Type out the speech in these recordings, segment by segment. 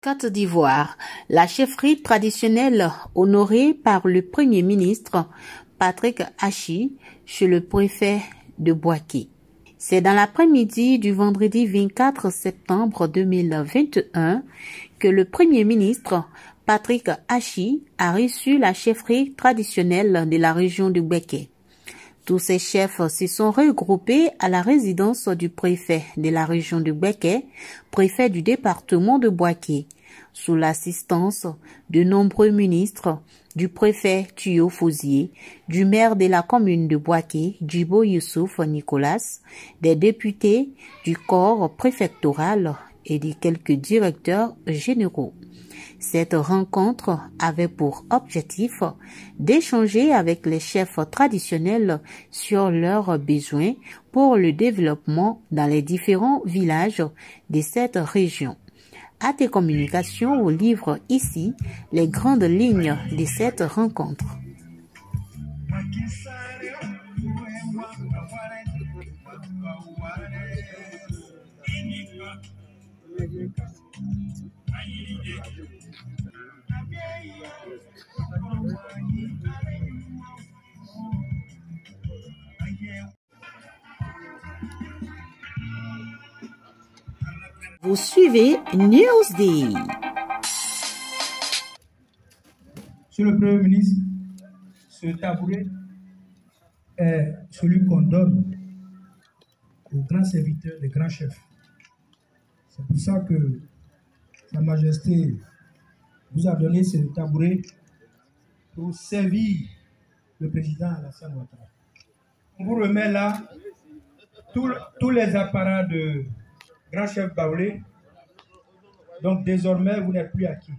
Côte d'Ivoire, la chefferie traditionnelle honorée par le Premier ministre Patrick Achi chez le préfet de Bouaké. C'est dans l'après-midi du vendredi 24 septembre 2021 que le Premier ministre Patrick Achi a reçu la chefferie traditionnelle de la région de Bouaké. Tous ces chefs se sont regroupés à la résidence du préfet de la région de Bouaké, préfet du département de Bouaké, sous l'assistance de nombreux ministres, du préfet Tuyo Fouzier, du maire de la commune de Bouaké, Djibo Youssouf Nicolas, des députés, du corps préfectoral et de quelques directeurs généraux. Cette rencontre avait pour objectif d'échanger avec les chefs traditionnels sur leurs besoins pour le développement dans les différents villages de cette région. AT Communication vous livre ici les grandes lignes de cette rencontre. Vous suivez Newsday. Monsieur le Premier ministre, ce tabouret est celui qu'on donne aux grands serviteurs, des grands chefs. C'est pour ça que Sa Majesté vous a donné ce tabouret pour servir le président Alassane Ouattara. On vous remet là tous les apparats de grand chef baoulé. Donc désormais, vous n'êtes plus acquis.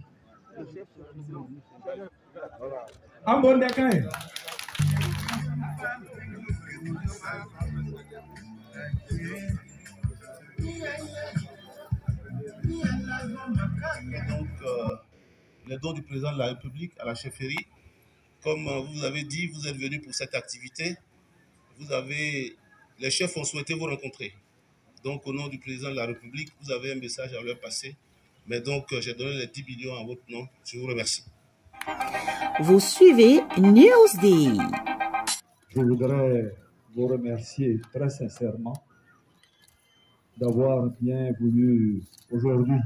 En bon déclin. Donc, le don du président de la République à la chefferie, comme vous avez dit, vous êtes venu pour cette activité. Les chefs ont souhaité vous rencontrer. Donc, au nom du président de la République, vous avez un message à leur passer. Mais donc, j'ai donné les 10 millions en votre nom. Je vous remercie. Vous suivez Newsday. Je voudrais vous remercier très sincèrement d'avoir bien voulu aujourd'hui,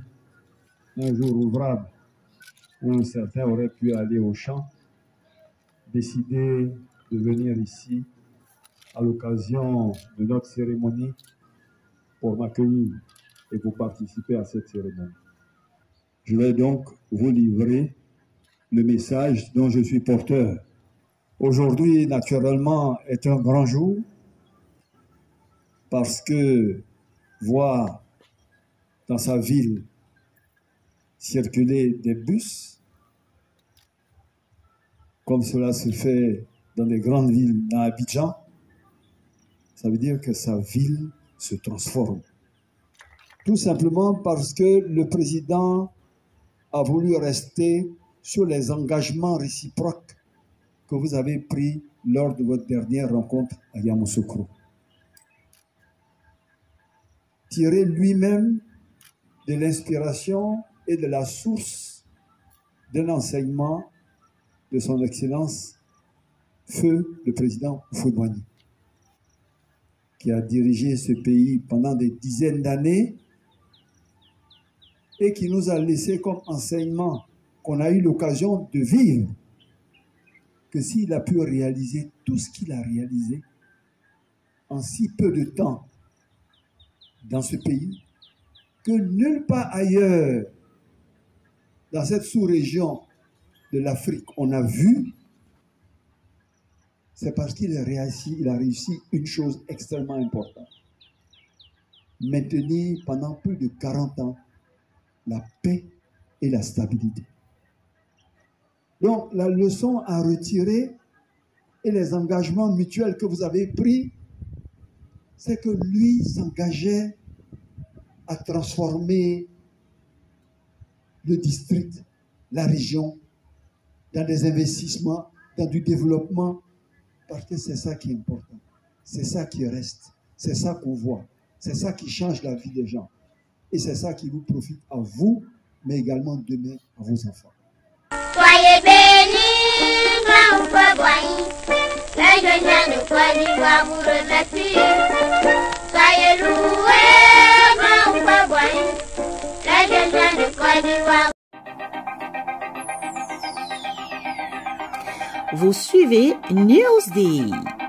un jour ouvrable, où certains auraient pu aller au champ, décider de venir ici à l'occasion de notre cérémonie pour m'accueillir et pour participer à cette cérémonie. Je vais donc vous livrer le message dont je suis porteur. Aujourd'hui, naturellement, est un grand jour parce que voir dans sa ville circuler des bus, comme cela se fait dans les grandes villes, dans Abidjan, ça veut dire que sa ville se transforme. Tout simplement parce que le président a voulu rester sur les engagements réciproques que vous avez pris lors de votre dernière rencontre à Yamoussoukro. Tirer lui-même de l'inspiration et de la source d'un enseignement de son Excellence, Feu le président Houphouët-Boigny, qui a dirigé ce pays pendant des dizaines d'années et qui nous a laissé comme enseignement qu'on a eu l'occasion de vivre, que s'il a pu réaliser tout ce qu'il a réalisé en si peu de temps dans ce pays, que nulle part ailleurs dans cette sous-région de l'Afrique on a vu, c'est parce qu'il a réussi une chose extrêmement importante. Maintenir pendant plus de 40 ans la paix et la stabilité. Donc la leçon à retirer et les engagements mutuels que vous avez pris, c'est que lui s'engageait à transformer le district, la région, dans des investissements, dans du développement, parce que c'est ça qui est important, c'est ça qui reste, C'est ça qu'on voit. C'est ça qui change la vie des gens. Et c'est ça qui vous profite à vous, mais également demain à vos enfants. Soyez bénis, grand Boigny. Les jeunes de Côte d'Ivoire vous remercient. Soyez loués, grand Boigny. Les jeunes de Côte d'Ivoire. Vous suivez Newsday.